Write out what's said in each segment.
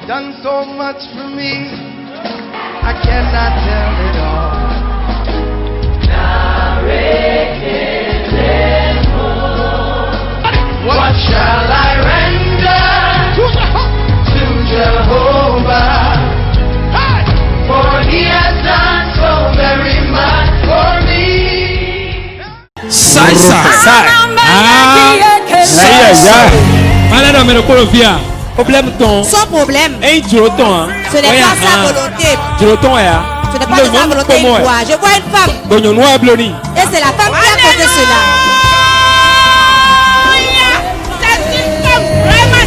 done so much for me, I cannot tell it all. What shall I render to Jehovah? For he has done so very much for me. Sans problème. Ce n'est pas sa volonté. Ce n'est pas de sa volonté. Je vois une femme. Et c'est la femme qui a causé cela. C'est une femme vraiment.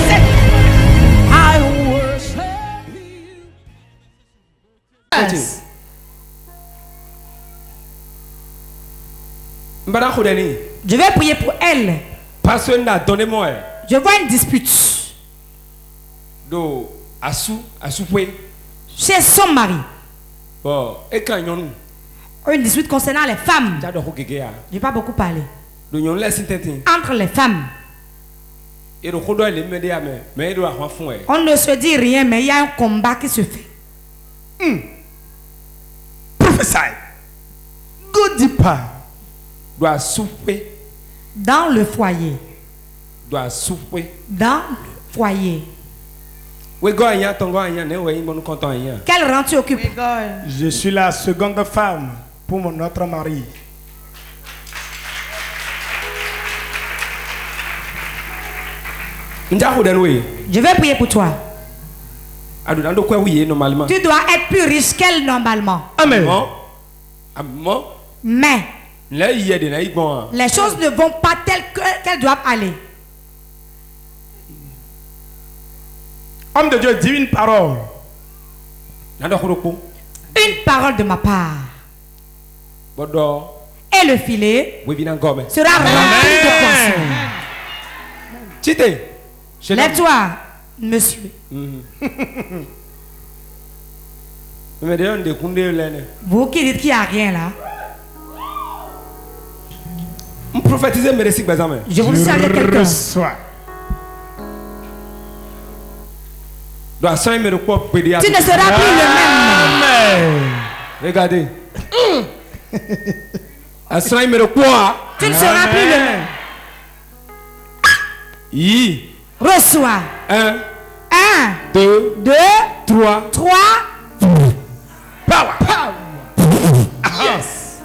Je vais prier pour elle. Je vois une dispute chez son mari. Une dispute concernant les femmes. Je n'ai pas beaucoup parlé. Entre les femmes. On ne se dit rien, mais il y a un combat qui se fait. Prophesy. Go deeper. Dans le foyer. Dans le foyer. Quel rang tu occupes? Je suis la seconde femme pour notre mari. Je vais prier pour toi. Tu dois être plus riche qu'elle normalement. Amen. Mais les choses ne vont pas telles qu'elles doivent aller. Homme de Dieu, dis une parole. Une parole de ma part. Et le filet sera rempli de poissons. Lève-toi, monsieur. Vous qui dites qu'il n'y a rien là. Je vous salue quelqu'un. Tu ne seras plus le même. Regardez. Tu ne seras plus le même. Reçois. 1, 2, 3. Power. Yes.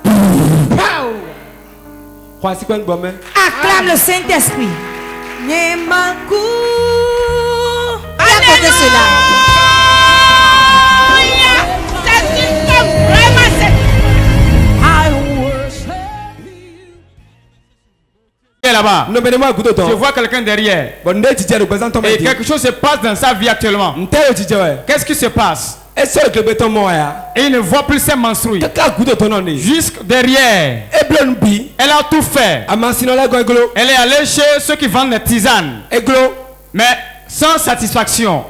Acclame le Saint-Esprit. Regardez cela. C'est une femme vraiment. Là-bas. Je vois quelqu'un derrière. Et quelque chose se passe dans sa vie actuellement. Qu'est-ce qui se passe? Et il ne voit plus ses menstrues. Jusque derrière. Elle a tout fait. Elle est allée chez ceux qui vendent les tisanes. Mais sans satisfaction.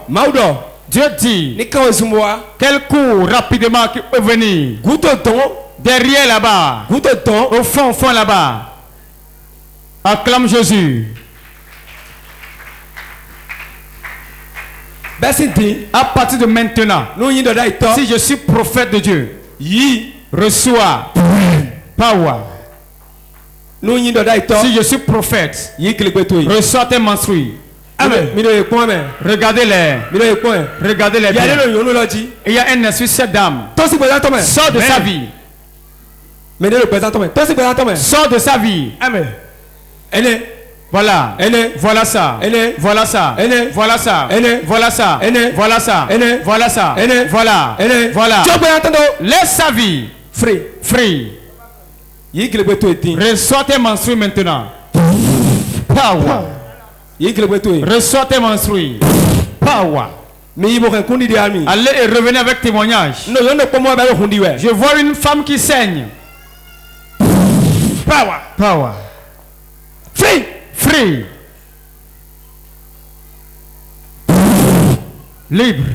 Dieu dit qu'elle court rapidement qui peut venir. Derrière là-bas. Au fond là-bas. Acclame Jésus. À partir de maintenant, si je suis prophète de Dieu, reçois power. Si je suis prophète, reçois tes menstrues. Amen. Regardez-les. Regardez-les bien. Il y a un esprit, cette dame. Sors de sa vie. Sors de sa vie. Amen. Voilà. Voilà ça. Voilà ça. Voilà ça. Voilà ça. Voilà ça. Voilà ça. Voilà. Voilà. Laisse sa vie. Free. Reçois tes menstrues maintenant. Power. Reçois tes menstrues. Power. Allez et revenez avec témoignage. Je vois une femme qui saigne. Power. Free. Libre.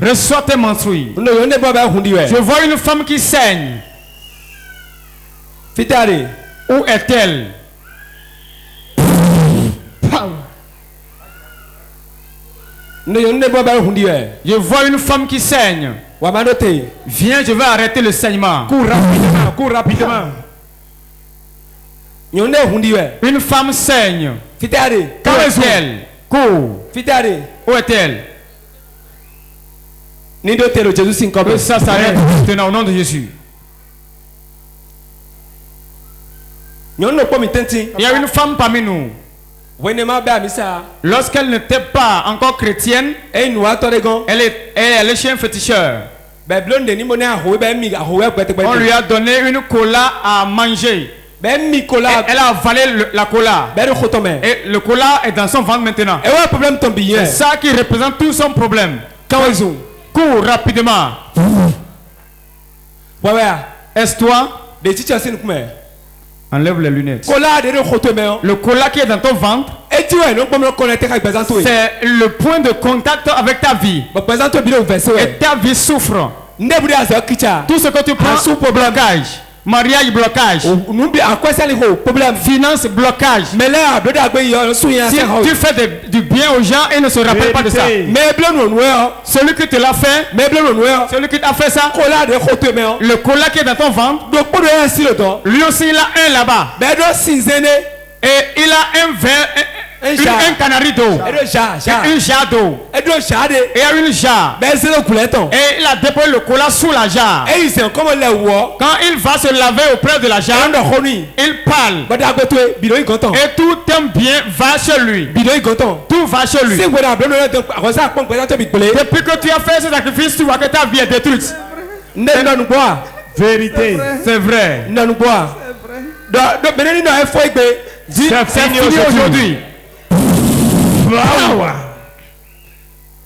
Reçois tes menstrues. Je vois une femme qui saigne. Où est-elle? Je vois une femme qui saigne. Viens, je vais arrêter le saignement. Cours rapidement, cours rapidement. Une femme saigne. Où est-elle? Cours. Où est-elle? Que ça s'arrête maintenant au nom de Jésus. Il y a une femme parmi nous. Lorsqu'elle n'était pas encore chrétienne, elle est chez un féticheur. On lui a donné une cola à manger. Elle a avalé la cola. Et le cola est dans son ventre maintenant. C'est ça qui représente tout son problème. Cours rapidement. Est-ce toi? Enlève les lunettes. Le cola qui est dans ton ventre, c'est le point de contact avec ta vie. Et ta vie souffre. Tout ce que tu prends, blocage. Mariage blocage. Finance blocage. Si tu fais du bien aux gens et ne se rappelle pas de ça. Celui qui te l'a fait, celui qui t'a fait ça, le cola qui est dans ton ventre, lui aussi il a un là-bas. Et il a un verre, un canari d'eau, une jarre d'eau, et il y a une jarre, et il a déposé le cola sous la jarre. Quand il va se laver auprès de la jarre, il parle, et tout un bien va chez lui, tout va chez lui. Depuis que tu as fait ce sacrifice, tu vois que ta vie est détruite. Vérité. C'est vrai. C'est fini aujourd'hui.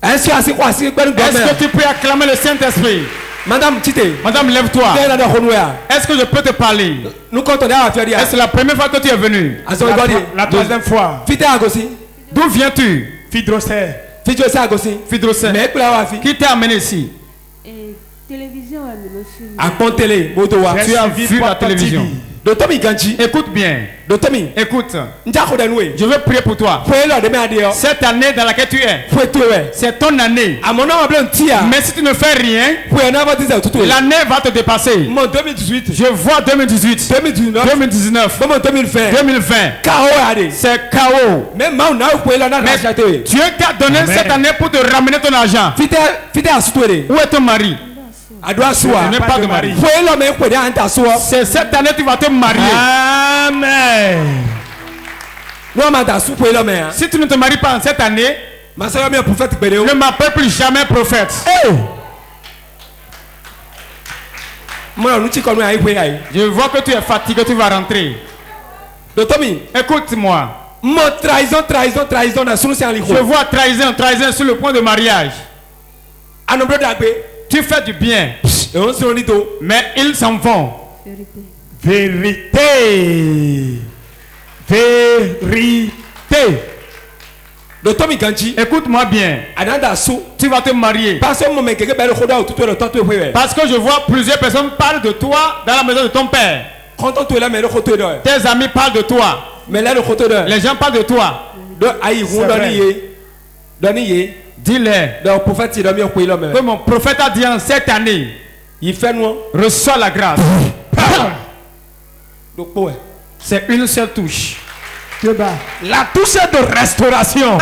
Est-ce que tu peux acclamer le Saint-Esprit? Madame, lève-toi. Est-ce que je peux te parler? Est-ce la première fois que tu es venu? La troisième fois. D'où viens-tu? Fidrosé. Qui t'a amené ici? Télévision, tu as vu la télévision. Écoute bien. Écoute. Je veux prier pour toi. Cette année dans laquelle tu es, c'est ton année. Mais si tu ne fais rien, l'année va te dépasser. Je vois 2018, 2019, 2020. C'est chaos. Mais Dieu t'a donné cette année pour te ramener ton argent. Où est ton mari? Je n'ai pas de mari. C'est cette année que tu vas te marier. Amen. Si tu ne te maries pas en cette année, ne m'appelle plus jamais prophète. Je vois que tu es fatigué, tu vas rentrer. Écoute-moi. Je vois trahison sur le point de mariage. Tu fais du bien, mais ils s'en vont. Vérité. Écoute-moi bien. Tu vas te marier. Parce que je vois plusieurs personnes parler de toi dans la maison de ton père. Tes amis parlent de toi. Les gens parlent de toi. Dis-leur que mon prophète a dit en cette année, reçois la grâce. C'est une seule touche. La touche de restauration.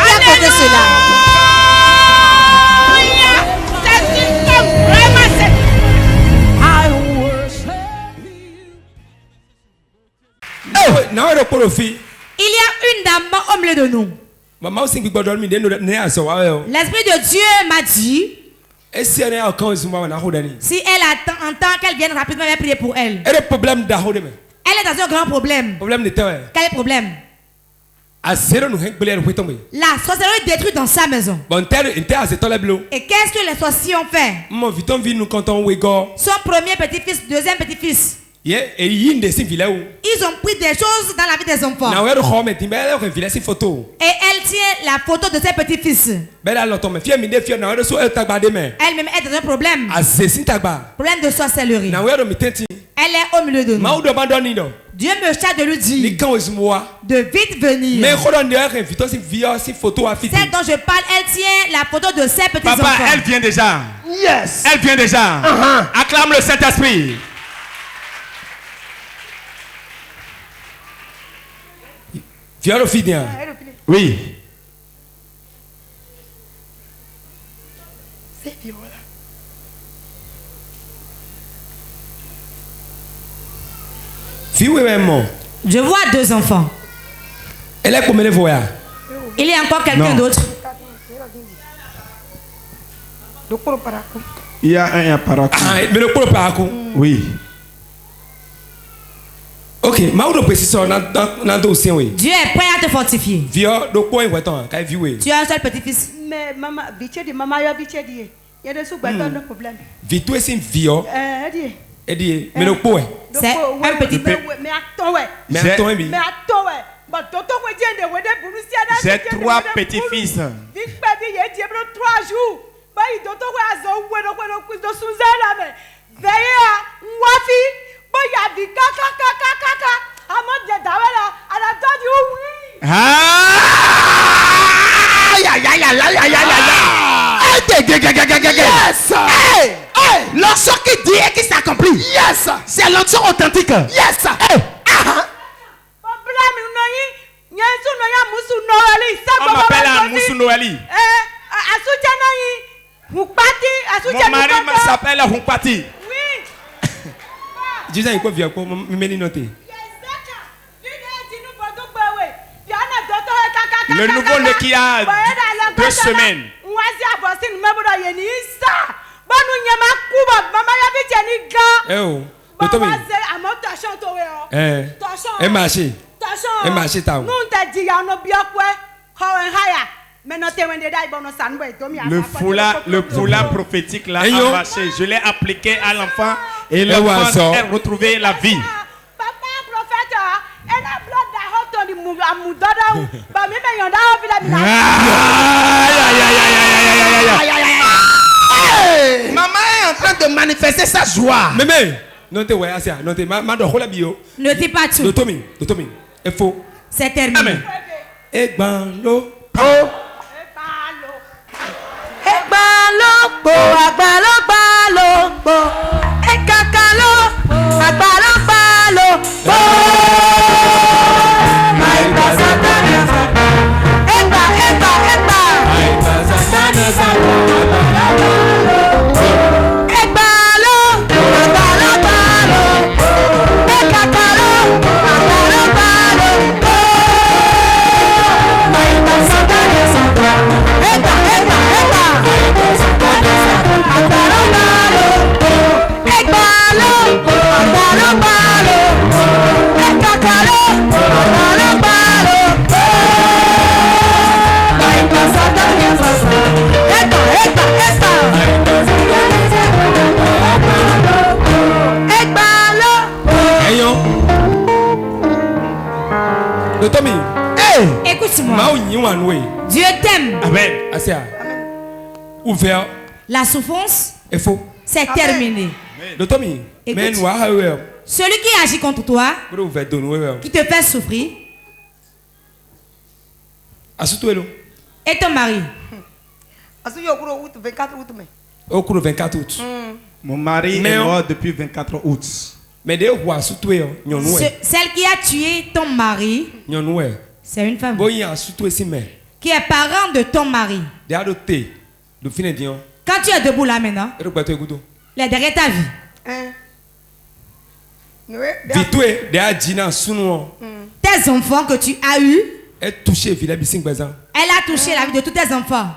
Il y a une dame au milieu de nous. L'Esprit de Dieu m'a dit, si elle entend qu'elle vienne rapidement, elle va prier pour elle. Elle est dans un grand problème. Quel est le problème? La sorcellerie est détruite dans sa maison. Et qu'est-ce que les sorciers ont fait? Son premier petit-fils, deuxième petit-fils, Ils ont pris des choses dans la vie des enfants. Et elle tient la photo de ses petits-fils. Elle-même est dans un problème. Problème de sorcellerie. Elle est au milieu de nous. Dieu me charge de lui dire de vite venir. Celle dont je parle, elle tient la photo de ses petits-enfants. Papa, elle vient déjà. Yes. Elle vient déjà. Acclame le Saint-Esprit. Oui. C'est violent. Je vois 2 enfants. Il y a encore quelqu'un d'autre. Il y a un apparat. Oui. Ok, Dieu est prêt à te fortifier. Tu as un seul petit-fils. Mais maman, biche di maman yo biche di. Il y a des sous-battants de problème. C'est un petit peu. Mais attends, ouais. J'ai 3 petits-fils. Yes. L'onction qui dit et qui s'accomplit. Yes. C'est l'onction authentique. Yes. On m'appelle Moussou Noëli. Mon mari s'appelle Humpati. Le nouveau-né qui a 2 semaines. Le foulard prophétique là a marché. Je l'ai appliqué à l'enfant et l'enfant a retrouvé la vie. Maman est en train de manifester sa joie. Ne dis pas tout. C'est terminé. Écoute-moi. Dieu t'aime. Amen. Ouvert. La souffrance, c'est terminé. Écoute, celui qui agit contre toi, qui te fait souffrir, et ton mari. Mon mari est mort depuis 24 août. Celle qui a tué ton mari, c'est une femme qui est parent de ton mari. Quand tu es debout là maintenant, là derrière ta vie, tes enfants que tu as eus, elle a touché la vie de tous tes enfants.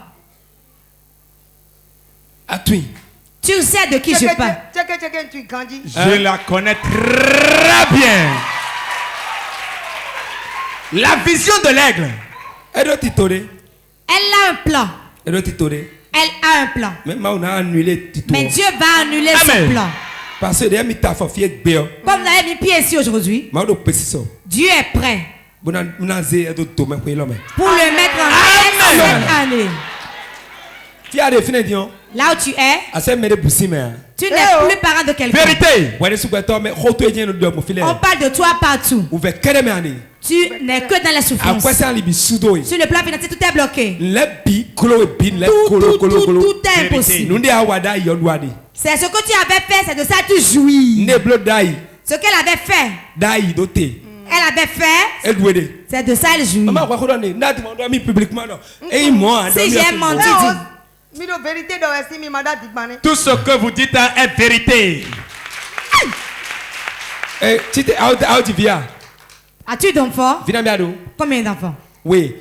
Tu sais de qui je parle. Je la connais très bien. La vision de l'aigle. Elle a un plan. Elle a un plan. Mais Dieu va annuler son plan. Parce que comme vous avez mis pied ici aujourd'hui, Dieu est prêt pour le mettre en œuvre cette année. Là où tu es, tu n'es plus parent de quelqu'un. Vérité. On parle de toi partout. Tu n'es que dans la souffrance. Sur le plan financier, tout est bloqué. Tout est impossible. C'est ce que tu avais fait, c'est de ça que tu jouis. Ce qu'elle avait fait, elle avait fait, c'est de ça elle jouit. Si j'ai menti, tout ce que vous dites est vérité. As-tu d'enfants? Combien d'enfants? Oui,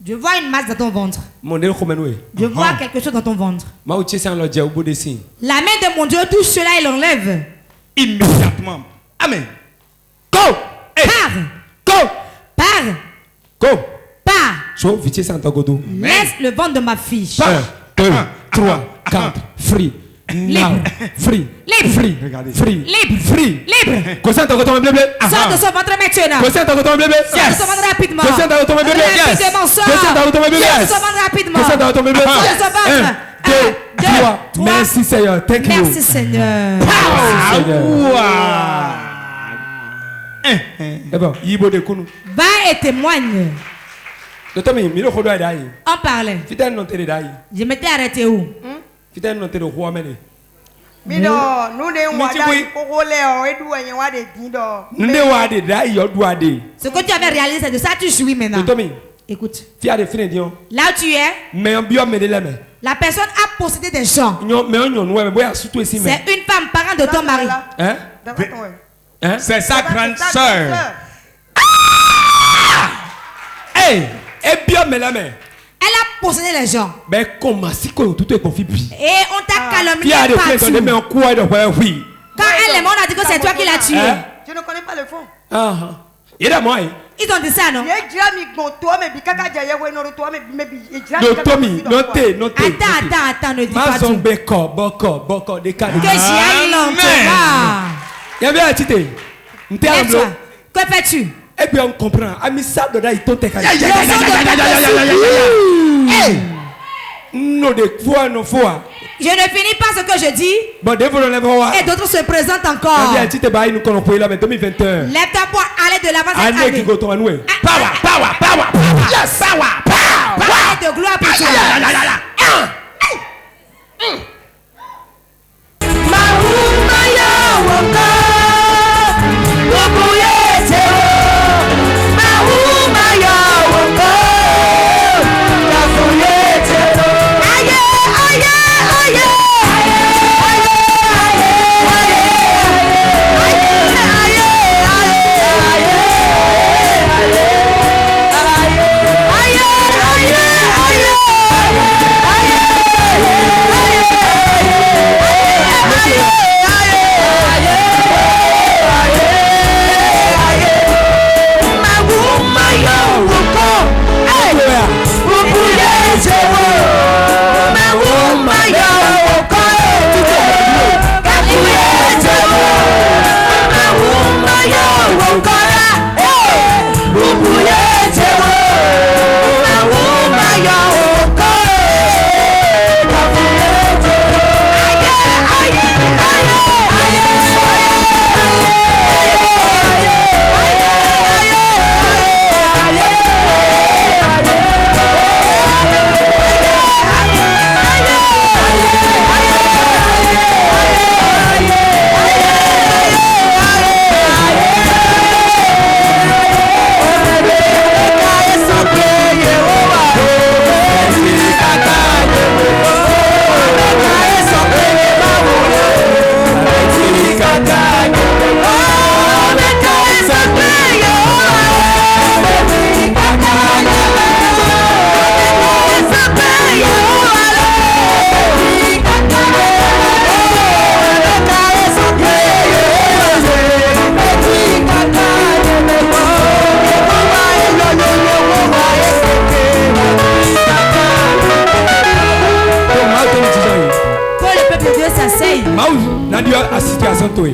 je vois une masse dans ton ventre. Je vois quelque chose dans ton ventre. La main de mon Dieu touche cela et l'enlève. Immédiatement. Amen. Go. Pars. Laisse le ventre de ma fille. 1, 2, 3, 4, free. Libre. Free. Sors de son ventre maintenant. Sors de son ventre rapidement. Rapidement, sors. Sors de son ventre rapidement. Sors de son ventre. 1, 2, 3. Merci Seigneur. Thank you. Merci Seigneur. Va et témoigne. On parlait. Je m'étais arrêté où? Ce que tu avais réalisé, c'est de ça que tu jouis maintenant. Écoute. Là où tu es, la personne a possédé des gens. C'est une femme, parent de ton mari. C'est sa grande soeur. Elle a possédé les gens. Et on t'a calomnié partout. Quand elle est morte, on a dit que c'est toi qui l'as tué. Je ne connais pas le fond. Ils ont dit ça, non? Attends, ne dis pas tout. Que j'y aille lentement. Que fais-tu? Et puis on comprend. Amisa de là, il t'ont été non, de fois, non, fois. Je ne finis pas ce que je dis. Et d'autres se présentent encore. Lève-toi pour aller de l'avant cette année. Power. Yes, power. De gloire pour toi.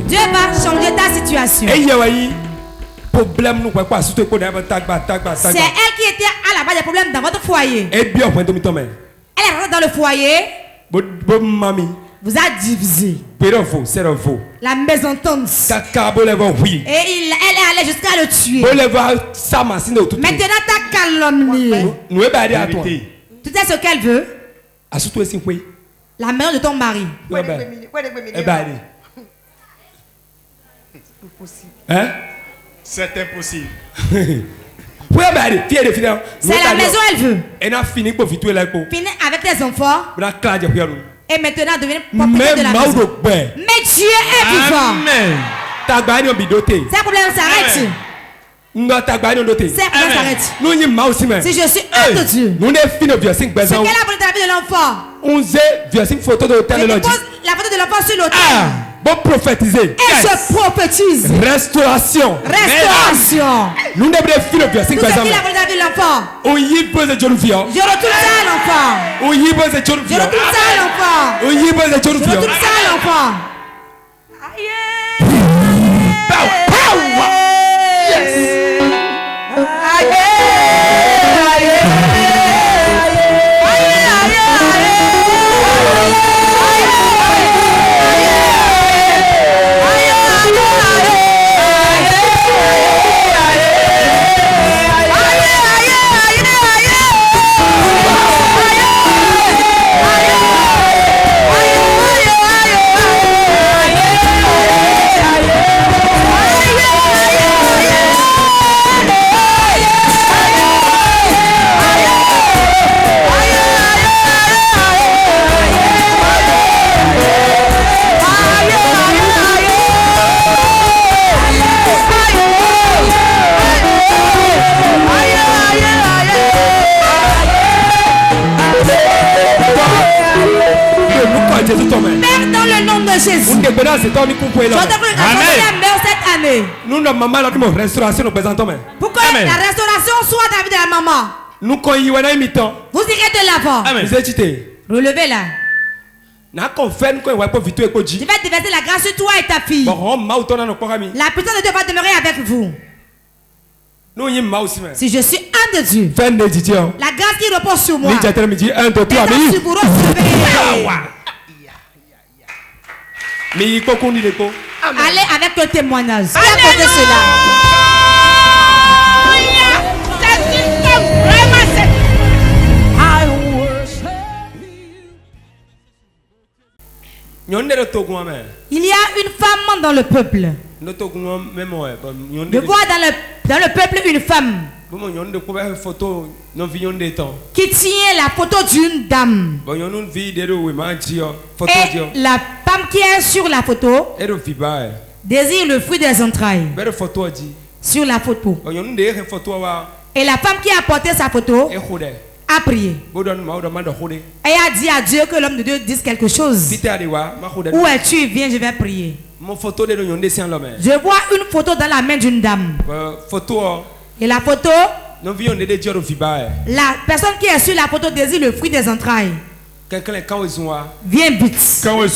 Dieu va changer ta situation. C'est elle qui était à la base des problèmes dans votre foyer. Elle est rentrée dans le foyer. Vous a divisé. La mésentente. Et elle est allée jusqu'à le tuer. Maintenant, ta calomnie. Tu sais ce qu'elle veut? La maison de ton mari. Hein? C'est impossible. C'est la maison elle veut. Finir avec les enfants. Et maintenant devenir propriétaire de la maison. Mais Dieu est vivant. Ces problèmes s'arrêtent. Ces problèmes s'arrêtent. Si je suis un de Dieu. C'est quelle la volonté de la vie de l'enfant? Je dépose la photo de l'enfant sur l'autel. Bon prophétiser. Et je prophétise. Restauration. Restauration. Nous devons faire le tout ce qu'il a volé de la vie de l'enfant. Je retourne ça à l'enfant. Je retourne ça à l'enfant. Je retourne ça à l'enfant. Père, dans le nom de Jésus, je te prie cette année. Pour que la restauration soit dans la vie de la maman. Vous irez de l'avant. Relevez-la. Je vais déverser la grâce sur toi et ta fille. La puissance de Dieu va demeurer avec vous. Si je suis un de Dieu, la grâce qui repose sur moi, sur vous allez avec le témoignage. Il y a une femme dans le peuple. Je vois dans le peuple une femme qui tient la photo d'une dame. Et la femme qui est sur la photo désire le fruit des entrailles. Sur la photo. Et la femme qui a porté sa photo a prié. Et a dit à Dieu que l'homme de Dieu dise quelque chose. Où es-tu? Viens, je vais prier. Je vois une photo dans la main d'une dame. Et la photo, la personne qui est sur la photo désire le fruit des entrailles. Viens vite. Quand il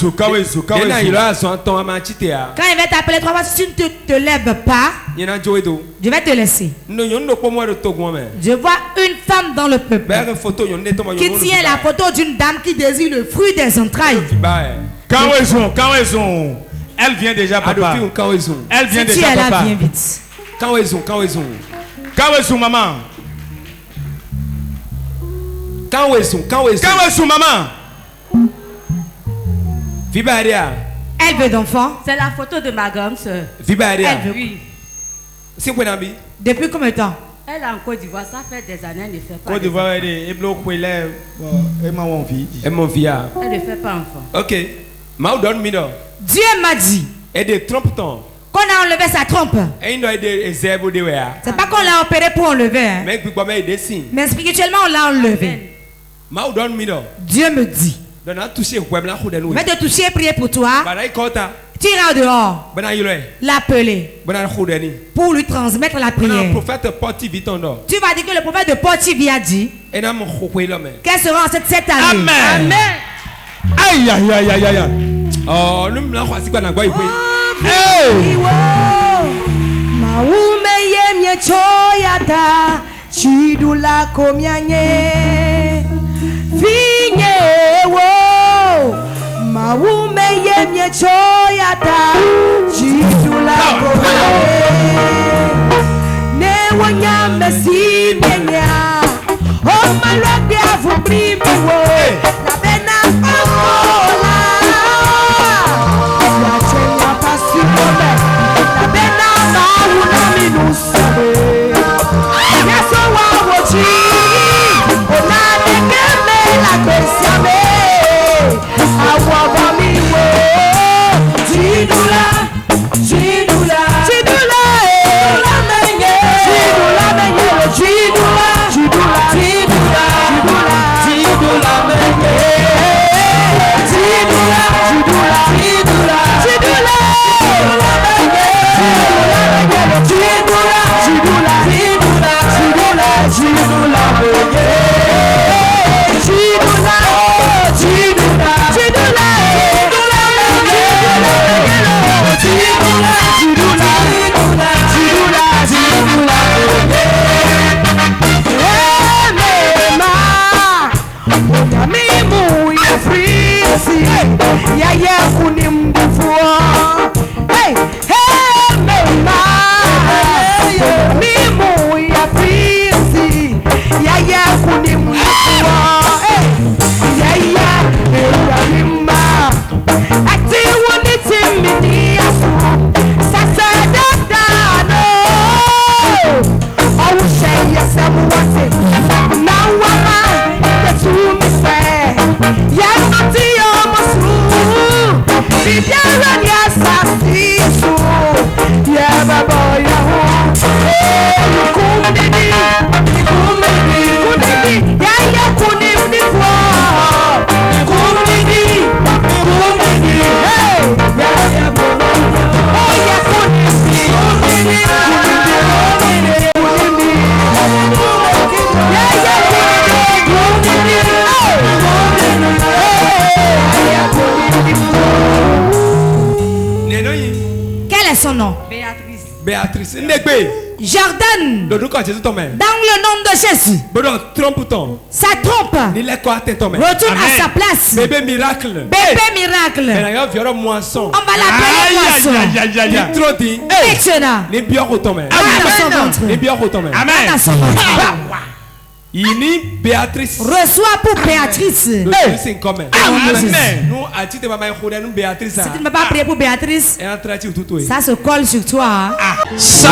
va t'appeler 3 fois, si tu ne te lèves pas, je vais te laisser. Je vois une femme dans le peuple qui tient la photo d'une dame qui désire le fruit des entrailles. Elle vient déjà, papa. Elle vient si déjà, tu es là, papa. viens vite. Quand maman. Elle veut d'enfant. C'est la photo de ma grande soeur. Elle veut. Oui. Depuis combien de temps? Elle est en Côte d'Ivoire, ça fait des années, elle ne fait pas. Côte d'Ivoire, elle ne fait pas enfant. Ok. Dieu m'a dit qu'on a enlevé sa trompe. C'est pas qu'on l'a opéré pour enlever. Hein. Mais spirituellement, on l'a enlevé. Dieu me dit, je vais te toucher et prier pour toi. Tu iras dehors, l'appeler pour lui transmettre la prière. Tu vas dire que le prophète de Portivy a dit qu'elle sera en cette année. Amen. Aïe, aïe, aïe, aïe, aïe. Oh, nous me l'envoie si quoi n'a quoi il peut. Maume yemye choyata chidula komyanye vinye wo maume yemye choyata chidula komyanye ne wanyame simenya oh malwade avubrimi wo na bena amola ya chenya pasipome na bena mauna minusabe yeso wa wochi ona nekeme la kwesiame awa bamiwo jidula jidula jidula menye jidula menye jidula jidula jidula jidula menye jidula jidula jidula jidula menye jidula jidula jidula jidula menye jidula jidula jidula yaya kunimdufua hey hey mema mimu ya fisi yaya kunimdufua hey yaya mema ati wonitimini afu sasa dadano awu sheye samuwate na wama tetumise ya ati Bibiara ni asasisu ya baba ya ho kumdidi ya ya kunimdi fo kumdidi hey ya ya bono oh ya kunimdi ya ya Quel est son nom? Béatrice. Béatrice. Jordan. Dans le nom de Jésus. Ça trompe. Retourne à sa place. Bébé miracle. Bébé miracle. On va l'appeler moisson. Maintenant. Amen. Ini Béatrice. Reçois pour Béatrice. Amen. Si tu ne peux pas prier pour Béatrice, ça se colle sur toi. Ça.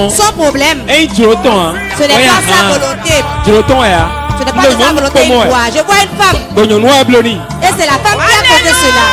Son problème, ce n'est pas sa volonté. Ce n'est pas de sa volonté. Je vois une femme. Et c'est la femme qui a causé cela.